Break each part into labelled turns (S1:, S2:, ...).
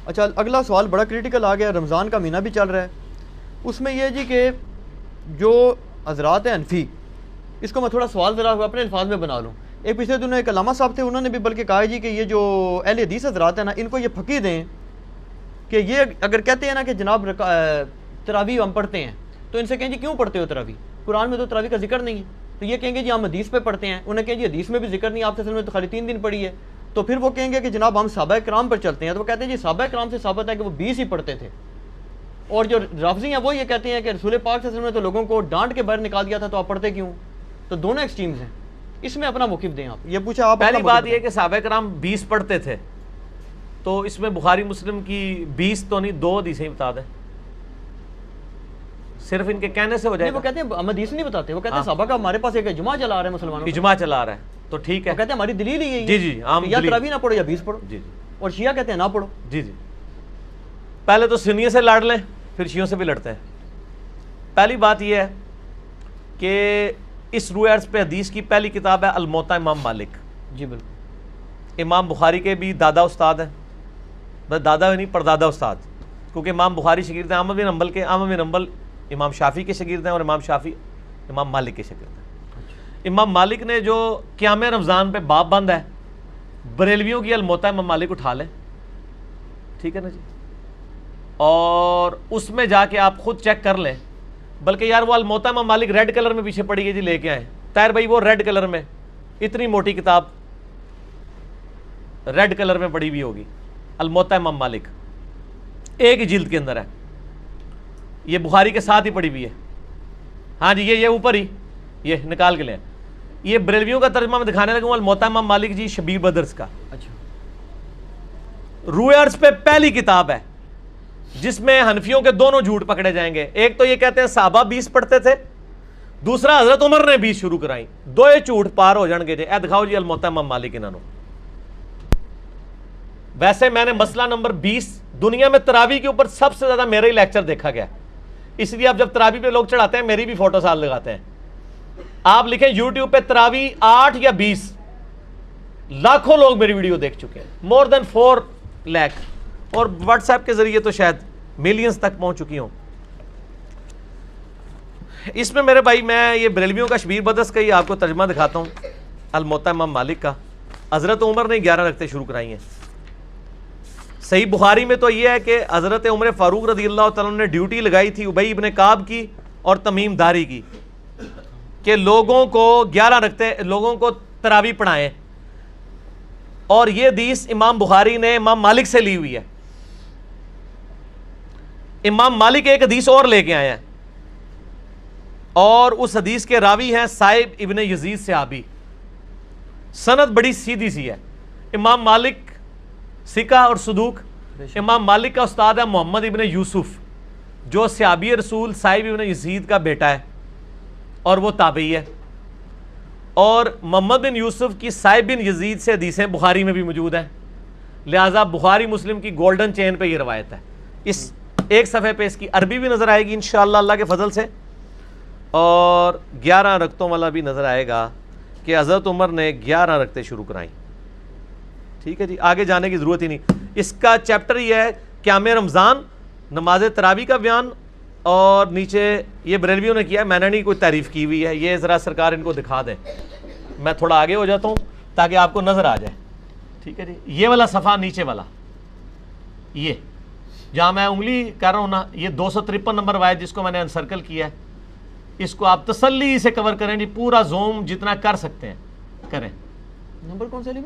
S1: اچھا اگلا سوال بڑا کریٹیکل آ گیا، رمضان کا مہینہ بھی چل رہا ہے، اس میں یہ جی کہ جو حضرات ہیں حنفی، اس کو میں تھوڑا سوال ذرا اپنے الفاظ میں بنا لوں. ایک پچھلے دنوں ایک علامہ صاحب تھے، انہوں نے بھی بلکہ کہا جی کہ یہ جو اہل حدیث حضرات ہیں نا، ان کو یہ پھکی دیں کہ یہ اگر کہتے ہیں نا کہ جناب تراویح ہم پڑھتے ہیں، تو ان سے کہیں جی کیوں پڑھتے ہو تراویح؟ قرآن میں تو تراویح کا ذکر نہیں ہے. تو یہ کہیں گے جی ہم حدیث پہ پڑھتے ہیں. انہیں کہیں جی حدیث میں بھی ذکر نہیں، آپ میں تو خالی 3 دن پڑھی ہے. تو پھر وہ کہیں گے کہ جناب ہم صحابہ کرام پر چلتے ہیں. تو وہ کہتے ہیں جی صحابہ کرام سے ثابت ہے کہ وہ 20 ہی پڑھتے تھے. اور جو رافضی ہیں وہ یہ کہتے ہیں کہ رسول پاک صلی اللہ علیہ وسلم نے تو لوگوں کو ڈانٹ کے باہر نکال دیا تھا، تو آپ پڑھتے کیوں؟ تو دونوں ایکسٹریمز ہیں. اس میں اپنا موقف دیں آپ. یہ پوچھا آپ.
S2: پہلی بات یہ کہ صحابہ کرام 20 پڑھتے تھے، تو اس میں بخاری مسلم کی 20 تو نہیں 2 حدیثیں بتا دیں، صرف ان کے کہنے سے ہو جائے گا.
S1: وہ کہتے ہیں ہم حدیث نہیں بتاتے، وہ کہتے ہیں صحابہ کا ہمارے پاس ایک اجماع چلا رہا ہے مسلمانوں،
S2: اجماع چلا رہا ہے، تو ٹھیک ہے.
S1: وہ کہتے ہیں ہماری دلیل ہی یہی ہے.
S2: جی جی
S1: یا تراویح نہ پڑھو یا 20 پڑھو.
S2: جی جی.
S1: اور شیعہ کہتے ہیں نہ پڑھو.
S2: جی جی. پہلے تو سنیوں سے لڑ لیں، پھر شیعوں سے بھی لڑتے ہیں. پہلی بات یہ ہے کہ اس روح عرض پہ حدیث کی پہلی کتاب ہے الموطا امام مالک.
S1: جی بالکل.
S2: امام بخاری کے بھی دادا استاد ہیں، بس دادا نہیں پردادا استاد، کیونکہ امام بخاری شاگرد ہیں احمد بن حنبل کے، احمد بن حنبل امام شافعی کے شاگرد ہیں، اور امام شافعی امام مالک کے شاگرد ہیں. امام مالک نے جو قیام رمضان پہ باب بند ہے، بریلویوں کی الموطا امام مالک اٹھا لیں، ٹھیک ہے نا جی، اور اس میں جا کے آپ خود چیک کر لیں. بلکہ یار وہ الموطا امام مالک ریڈ کلر میں پیچھے پڑی ہے جی، لے کے آئیں طاہر بھائی، وہ ریڈ کلر میں اتنی موٹی کتاب ریڈ کلر میں پڑی ہوئی ہوگی، الموطا امام مالک ایک جلد کے اندر ہے، یہ بخاری کے ساتھ ہی پڑی ہوئی ہے. ہاں جی یہ اوپر ہی یہ نکال کے لیں. یہ بریلویوں کا ترجمہ میں دکھانے لگا ہوں، الموطا امام مالک جی شبیر بدرس کا.
S1: اچھا.
S2: روح عرض پہ پہلی کتاب ہے جس میں حنفیوں کے دونوں جھوٹ پکڑے جائیں گے. ایک تو یہ کہتے ہیں صحابہ 20 پڑھتے تھے، دوسرا حضرت عمر نے 20 شروع کرائیں. دو جھوٹ پار ہو جان گے جی. اے دکھاؤ جی الموطا امام مالک انہوں. ویسے میں نے مسئلہ نمبر 20 دنیا میں تراویح کے اوپر سب سے زیادہ میرا ہی لیکچر دیکھا گیا، اس لیے اب جب تراویح پہ لوگ چڑھاتے ہیں میری بھی فوٹو ساتھ لگاتے ہیں. آپ لکھیں یوٹیوب پہ تراویح 8 یا 20، لاکھوں لوگ میری ویڈیو دیکھ چکے ہیں، مور دین 4 لاکھ، اور واٹس ایپ کے ذریعے تو شاید ملینز تک پہنچ چکی ہوں. اس میں میرے بھائی میں یہ بریلویوں کا شبیر بدرس کا ہی آپ کو ترجمہ دکھاتا ہوں، الموطا امام مالک کا. حضرت عمر نے 11 رکعتیں شروع کرائی ہیں. صحیح بخاری میں تو یہ ہے کہ حضرت عمر فاروق رضی اللہ تعالیٰ نے ڈیوٹی لگائی تھی ابی ابن کعب کی اور تمیم داری کی کہ لوگوں کو 11 رکعتیں لوگوں کو تراویح پڑھائیں. اور یہ حدیث امام بخاری نے امام مالک سے لی ہوئی ہے. امام مالک ایک حدیث اور لے کے آئے ہیں، اور اس حدیث کے راوی ہیں صائب ابن یزید صحابی. سند بڑی سیدھی سی ہے. امام مالک ثقہ اور صدوق. امام مالک کا استاد ہے محمد ابن یوسف، جو صحابی رسول صائب ابن یزید کا بیٹا ہے اور وہ تابعی ہے. اور محمد بن یوسف کی صائب بن یزید سے حدیثیں بخاری میں بھی موجود ہیں، لہٰذا بخاری مسلم کی گولڈن چین پہ یہ روایت ہے. اس ایک صفحے پہ اس کی عربی بھی نظر آئے گی انشاءاللہ اللہ کے فضل سے، اور 11 رکعتوں والا بھی نظر آئے گا کہ حضرت عمر نے 11 رکعتیں شروع کرائیں. ٹھیک ہے جی، آگے جانے کی ضرورت ہی نہیں. اس کا چیپٹر یہ ہے قیام رمضان، نماز تراویح کا بیان، اور نیچے یہ بریلویوں نے کیا ہے، میں نے نہیں کوئی تعریف کی ہوئی ہے. یہ ذرا سرکار ان کو دکھا دیں، میں تھوڑا آگے ہو جاتا ہوں تاکہ آپ کو نظر آ جائے. ٹھیک ہے جی، یہ والا صفحہ نیچے والا، یہ جہاں میں انگلی کر رہا ہوں نا، یہ 253 نمبر روایت جس کو میں نے انسرکل کیا ہے، اس کو آپ تسلی سے کور کریں جی، پورا زوم جتنا کر سکتے ہیں کریں.
S1: نمبر کون سے لیے؟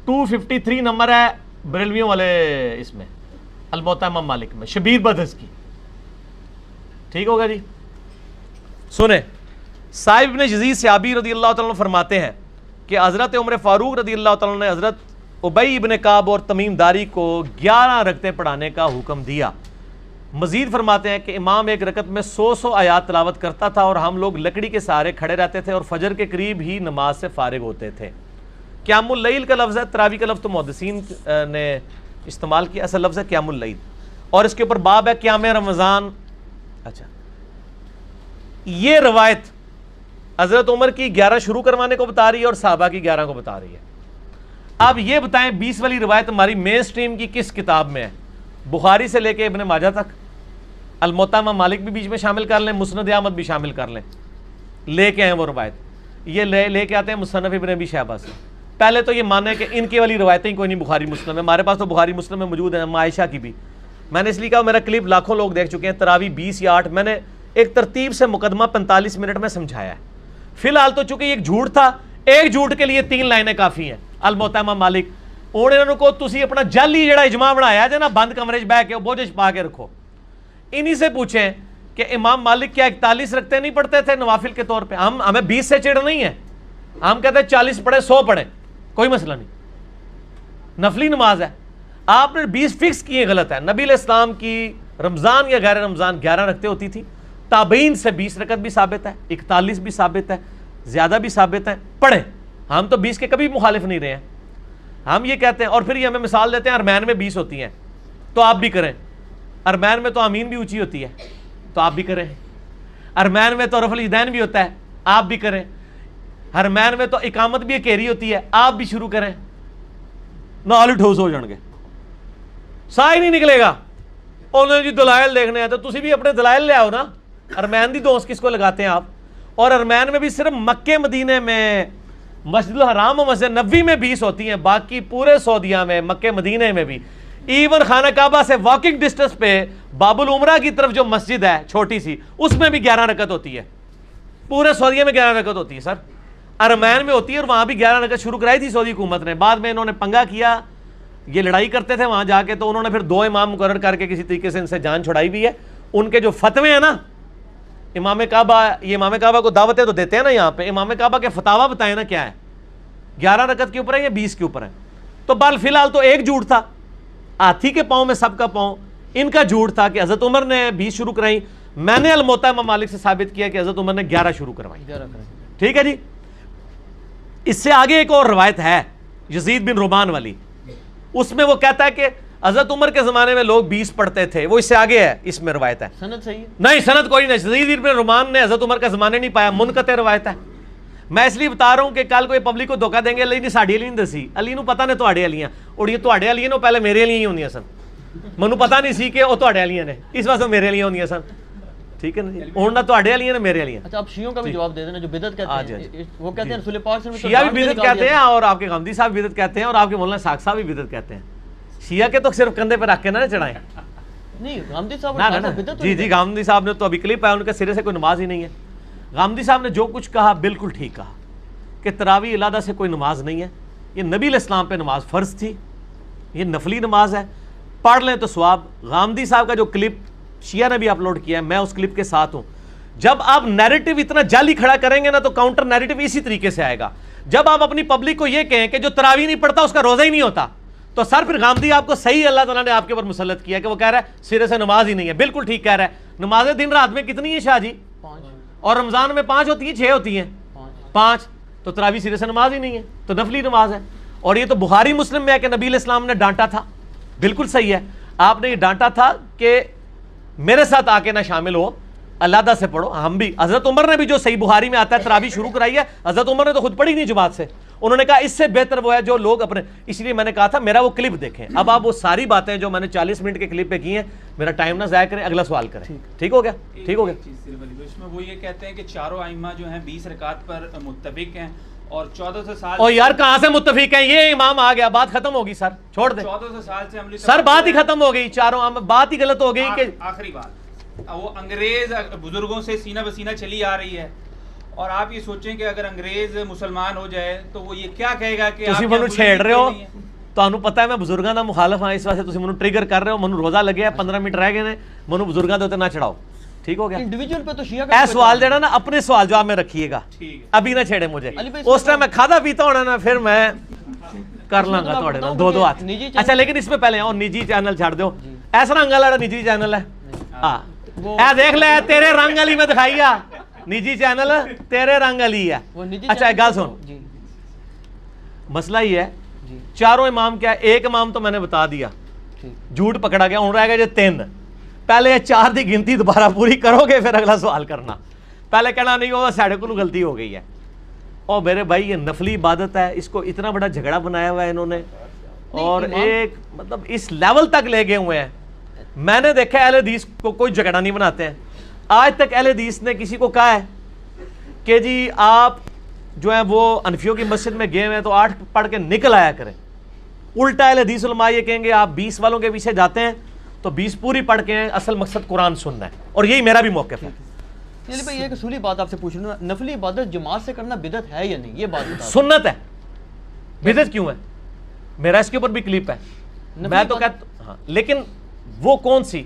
S2: 253 نمبر ہے بریلویوں والے اس میں الموطا امام مالک میں شبیر بدرس کی. ٹھیک ہوگا جی. سنیں، صائب ابن یزید صحابی رضی اللہ تعالیٰ عنہ فرماتے ہیں کہ حضرت عمر فاروق رضی اللہ تعالیٰ عنہ نے حضرت ابی ابن کعب اور تمیم داری کو 11 رکعتیں پڑھانے کا حکم دیا. مزید فرماتے ہیں کہ امام ایک رکعت میں 100 آیات تلاوت کرتا تھا، اور ہم لوگ لکڑی کے سہارے کھڑے رہتے تھے اور فجر کے قریب ہی نماز سے فارغ ہوتے تھے. قیام اللیل کا لفظ ہے، تراویح کا لفظ تو محدثین نے استعمال کیا، اصل لفظ ہے قیام اللیل، اور اس کے اوپر باب ہے قیام رمضان. اچھا، یہ روایت حضرت عمر کی 11 شروع کروانے کو بتا رہی ہے اور صحابہ کی 11 کو بتا رہی ہے. اب یہ بتائیں 20 والی روایت ہماری مین سٹریم کی کس کتاب میں ہے؟ بخاری سے لے کے ابن ماجہ تک، الموطا امام مالک بھی بیچ میں شامل کر لیں، مسند احمد بھی شامل کر لیں، لے کے آئے وہ روایت، یہ لے کے آتے ہیں مصنف ابن ابی شیبہ سے۔ پہلے تو یہ مانے کہ ان کی والی روایتیں کوئی نہیں بخاری مسلم میں، ہمارے پاس تو بخاری مسلم میں موجود ہیں، عائشہ کی بھی۔ میں نے اس لیے کہا میرا کلپ لاکھوں لوگ دیکھ چکے ہیں، تراویح 20 یا 8، میں نے ایک ترتیب سے مقدمہ 45 منٹ میں سمجھایا ہے۔ فی الحال تو چونکہ یہ ایک جھوٹ تھا، ایک جھوٹ کے لیے 3 لائنیں کافی ہیں۔ الموطا امام مالک انہوں کو تسی اپنا جعلی جڑا اجماع بنایا جے نا، بند کمرے 'چ بیٹھ کے بوجھ پا کے رکھو، انہی سے پوچھیں کہ امام مالک کیا 41 رکھتے نہیں پڑھتے تھے نوافل کے طور پہ؟ ہمیں 20 سے چڑھ نہیں ہے، ہم کہتے ہیں 40 پڑھے 100 پڑھیں، کوئی مسئلہ نہیں، نفلی نماز ہے۔ آپ نے 20 فکس کیے، غلط ہے۔ نبی علیہ السلام کی رمضان یا غیر رمضان 11 رکھتے ہوتی تھی، تابعین سے 20 رکعت بھی ثابت ہے، 41 بھی ثابت ہے، زیادہ بھی ثابت ہے، پڑھیں۔ ہم تو 20 کے کبھی مخالف نہیں رہے ہیں، ہم یہ کہتے ہیں۔ اور پھر یہ ہمیں مثال دیتے ہیں ارمین میں 20 ہوتی ہیں تو آپ بھی کریں، ارمین میں تو آمین بھی اونچی ہوتی ہے تو آپ بھی کریں، ارمین میں تو رفع الیدین بھی ہوتا ہے آپ بھی کریں، ارمین میں تو اقامت بھی اکیری ہوتی ہے آپ بھی شروع کریں، نال ٹھوس ہو جان گے، سا ہی نہیں نکلے گا۔ انہوں نے جی دلائل دیکھنے ہیں تو تسی بھی اپنے دلائل لے آؤ نا۔ ارمین دی دوست کس کو لگاتے ہیں آپ؟ اور ارمین میں بھی صرف مکے مدینے میں، مسجد الحرام اور مسجد نبوی میں 20 ہوتی ہیں، باقی پورے سعودیہ میں، مکے مدینے میں بھی، ایون خانہ کعبہ سے واکنگ ڈسٹنس پہ باب العمرہ کی طرف جو مسجد ہے چھوٹی سی، اس میں بھی 11 رکعت ہوتی ہے، پورے سعودیہ میں 11 رکعت ہوتی ہے سر، ارمین میں ہوتی ہے، اور وہاں بھی 11 رکعت شروع کرائی تھی سعودی حکومت نے، بعد میں انہوں نے پنگا کیا، یہ لڑائی کرتے تھے وہاں جا کے، تو انہوں نے پھر 2 امام مقرر کر کے کسی طریقے سے ان سے جان چھڑائی بھی ہے۔ ان کے جو فتوے ہیں نا، امام کعبہ، یہ امام کعبہ کو دعوتیں تو دیتے ہیں نا یہاں پہ، امام کعبہ کے فتاوا بتائیں نا کیا ہے، 11 رکعت کے اوپر ہے یا 20 کے اوپر ہے؟ تو بال فی الحال تو ایک جھوٹ تھا، ہاتھی کے پاؤں میں سب کا پاؤں، ان کا جھوٹ تھا کہ حضرت عمر نے 20 شروع کرائی، میں نے الموطا امام مالک سے ثابت کیا کہ حضرت عمر نے 11 شروع کروائی۔ ٹھیک ہے جی۔ اس سے آگے ایک اور روایت ہے یزید بن رومان والی، اس میں وہ کہتا ہے کہ حضرت عمر کے زمانے میں لوگ 20 پڑھتے تھے، وہ اس سے آگے ہے، اس میں روایت ہے،
S1: سند صحیح ہے؟
S2: نہیں سند کوئی نہیں، یزید بن رومان نے حضرت عمر کا زمانے نہیں پایا، منقطع روایت ہے۔ میں اس لیے بتا رہا ہوں کہ کل کوئی پبلک کو دھوکہ دیں گے علی نے ساڈی علی نہیں دسی، علی نو پتہ نے تواڈے علیاں، اور یہ تواڈے علیاں نو پہلے میرے علیاں ہی ہوندیاں سن، مینوں پتہ نہیں سی کہ وہ تواڈے علیاں نے، اس واسطے میرے علیاں ہوندیاں سن، ٹھیک ہے نا جی، ہن نہ تواڈے علیاں نے میرے علیاں۔
S1: اچھا آپ شیعوں کا بھی جواب دے دینا جو بدعت کہتے ہیں، وہ کہتے ہیں رسول پاک صلی اللہ علیہ وسلم
S2: شیعہ بھی بدعت کہتے ہیں، اور آپ کے غامدی صاحب بھی بدعت کہتے ہیں، اور آپ کے مولانا ساق صاحب بھی بدعت کہتے ہیں۔ شیعہ کے تو صرف کندھے پہ رکھ کے نہ چڑھائیں،
S1: نہیں غامدی صاحب
S2: جی غامدی صاحب نے تو ابھی کلپ ہے ان کے سرے سے کوئی نماز ہی نہیں ہے۔ غامدی صاحب نے جو کچھ کہا بالکل ٹھیک کہا کہ تراویح علیحدہ سے کوئی نماز نہیں ہے، یہ نبی علیہ السلام پہ نماز فرض تھی، یہ نفلی نماز ہے، پڑھ لیں تو ثواب۔ غامدی صاحب کا جو کلپ شیعہ نے بھی اپلوڈ کیا ہے، میں اس کلپ کے ساتھ ہوں۔ جب آپ نیریٹو اتنا جعلی کھڑا کریں گے نا تو کاؤنٹر نیریٹو اسی طریقے سے آئے گا۔ جب آپ اپنی پبلک کو یہ کہیں کہ جو تراویح نہیں پڑھتا اس کا روزہ ہی نہیں ہوتا، تو سر پھر غامدی آپ کو صحیح اللہ تعالیٰ نے آپ کے اوپر مسلط کیا کہ وہ کہہ رہا ہے سرے سے نماز ہی نہیں ہے، بالکل ٹھیک کہہ رہا ہے۔ نمازیں دن رات میں کتنی ہیں شاہ جی؟
S1: 5،
S2: اور رمضان میں 5 ہوتی ہیں 6 ہوتی ہیں 5، تو تراویح سرے سے نماز ہی نہیں ہے، تو نفلی نماز ہے۔ اور یہ تو بخاری مسلم میں ہے کہ نبی علیہ السلام نے ڈانٹا تھا، بالکل صحیح ہے، آپ نے یہ ڈانٹا تھا کہ میرے ساتھ آ کے نہ شامل ہو، علیحدہ سے پڑھو۔ ہم بھی، حضرت عمر نے بھی جو صحیح بخاری میں آتا ہے تراویح شروع کرائی ہے، حضرت عمر نے تو خود پڑھی نہیں جماعت سے، انہوں نے کہا اس سے بہتر وہ ہے جو لوگ اپنے، اس لیے میں نے کہا تھا میرا وہ کلپ دیکھیں۔ اب آپ وہ ساری باتیں جو میں نے 40 منٹ کے کلپ پہ کی ہیں، میرا ٹائم نہ ضائع کریں، اگلا سوال کریں۔ ٹھیک ہو گیا؟ ٹھیک ہو گیا۔
S3: اس میں وہ یہ کہتے ہیں کہ چاروں ائمہ جو ہیں 20 رکعت پر متفق ہیں، اور 1400 سال،
S2: اور یار کہاں سے متفق ہیں؟ یہ امام آ گیا، بات ختم ہوگی سر، چھوڑ دیں
S3: 1400 سال سے عملی
S2: سر، بات ہی ختم ہو گئی، چاروں بات ہی غلط ہو گئی کہ
S3: آخری بات وہ انگریز بزرگوں سے سینہ بسینہ چلی آ رہی ہے، اور آپ یہ سوچیں کہ اگر انگریز مسلمان ہو جائے تو وہ یہ کیا کہے گا کہ
S2: تسی منو چھیڑ رہے ہو، تانوں پتہ ہے میں بزرگاں دا مخالف ہاں، اس واسطے تسی منو ٹریگر کر رہے ہو، منو روزہ لگیا ہے 15 منٹ رہ گئے نے، منو بزرگاں دے اوتے نہ چڑھاؤ۔ ٹھیک ہو گیا؟
S1: انڈیویجول پہ تو شیعہ
S2: اے سوال دینا نا اپنے سوال جواب میں رکھیے گا، ابھی نہ چھیڑے مجھے، اس ٹائم میں کھادا پیتا ہونا نا پھر میں کر لوں گا تھوڑے نال 2 ہاتھ۔ اچھا لیکن اس میں پہلے اور نجی چینل چھڑ دیو، ایسا رنگ والا نجی چینل ہے، ہاں اے دیکھ لے تیرے رنگ علی میں دکھائی ہے نجی چینل، تیرے رنگ علی ہے۔ اچھا ایک گل سن، مسئلہ یہ ہے چاروں امام کیا ہے، ایک امام تو میں نے بتا دیا جھوٹ پکڑا گیا، ہوں رہ گئے جو 3، پہلے یہ 4 دی گنتی دوبارہ پوری کرو گے پھر اگلا سوال کرنا، پہلے کہنا نہیں ہوگا ساڑھے کو غلطی ہو گئی ہے۔ اور میرے بھائی یہ نفلی عبادت ہے، اس کو اتنا بڑا جھگڑا بنایا ہوا ہے انہوں نے، اور ایک مطلب اس لیول تک لے گئے ہوئے ہیں میں نے دیکھا اہل حدیث کو کوئی جھگڑا نہیں بناتے ہیں. آج تک اہل حدیث نے کسی کو کہا ہے کہ جی آپ جو ہیں وہ انفیوں کی مسجد میں گئے ہوئے ہیں تو 8 پڑھ کے نکل آیا کریں. الٹا اہل حدیث علماء یہ کہیں گے آپ 20 والوں کے پیچھے جاتے ہیں تو 20 پوری پڑھ کے ہیں, اصل مقصد قرآن سننا ہے. اور یہی میرا بھی موقف ہے.
S1: علی بھائی ایک اصولی بات آپ سے پوچھ رہا ہوں, نفلی عبادت جماعت سے کرنا بدعت ہے یا نہیں, یہ بات بتا.
S2: سنت ہے, بدعت کیوں ہے؟ میرا اس کے اوپر بھی کلپ ہے. میں تو کہتا ہاں, لیکن وہ کون سی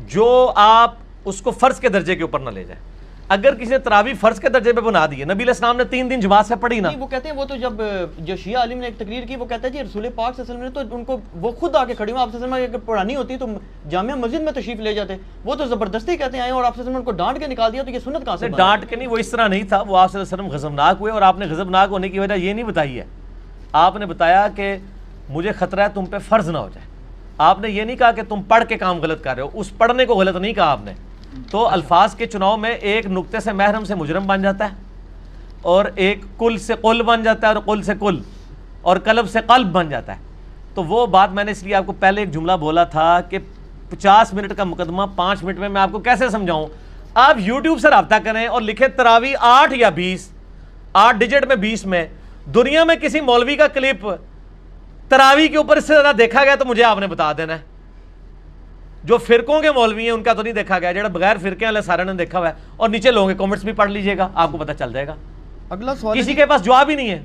S2: جو آپ اس کو فرض کے درجے کے اوپر نہ لے جائیں. اگر کسی نے تراویح فرض کے درجے پہ بنا دی ہے, نبی علیہ السلام نے 3 دن جماعت سے پڑھی نا.
S1: وہ کہتے ہیں وہ تو جب جو شیعہ عالم نے ایک تقریر کی وہ کہتا ہے جی رسول پاک صلی اللہ علیہ وسلم نے تو ان کو وہ خود آ کے کھڑی ہوں, آپ صلی اللہ علیہ وسلم اگر پڑھانی ہوتی تو جامعہ مسجد میں تشریف لے جاتے. وہ تو زبردستی کہتے ہیں آئے اور آپ صلی اللہ علیہ وسلم نے ان کو ڈانٹ کے نکال دیا, تو یہ سنت کہاں سے؟
S2: ڈانٹ کے نہیں, وہ اس طرح نہیں تھا. وہ آپ صلی اللہ علیہ وسلم غضبناک ہوئے, اور آپ نے غضبناک ہونے کی وجہ یہ نہیں بتائی ہے. آپ نے بتایا کہ مجھے خطرہ ہے تم پہ فرض نہ ہو جائے. آپ نے یہ نہیں کہا کہ تم پڑھ کے کام غلط کر رہے ہو, اس پڑھنے کو غلط نہیں کہا آپ نے. تو الفاظ کے چناؤ میں ایک نقطے سے محرم سے مجرم بن جاتا ہے, اور ایک کل سے قل بن جاتا ہے, اور قل سے کل, اور قلب سے قلب بن جاتا ہے. تو وہ بات میں نے اس لیے آپ کو پہلے ایک جملہ بولا تھا کہ 50 منٹ کا مقدمہ 5 منٹ میں آپ کو کیسے سمجھاؤں. آپ یوٹیوب سے رابطہ کریں اور لکھیں تراویح 8 یا 20, 8 ڈیجٹ میں 20 میں. دنیا میں کسی مولوی کا کلپ تراویح کے اوپر اس سے زیادہ دیکھا گیا تو مجھے آپ نے بتا دینا ہے. جو فرقوں کے مولوی ہیں ان کا تو نہیں دیکھا گیا, جڑا بغیر فرقے والے سارے نے دیکھا ہوا ہے. اور نیچے لوگوں کے کمنٹس بھی پڑھ لیجئے گا, آپ کو پتہ چل جائے گا.
S1: اگلا سوال
S2: کسی کے پاس جواب ہی نہیں ہے.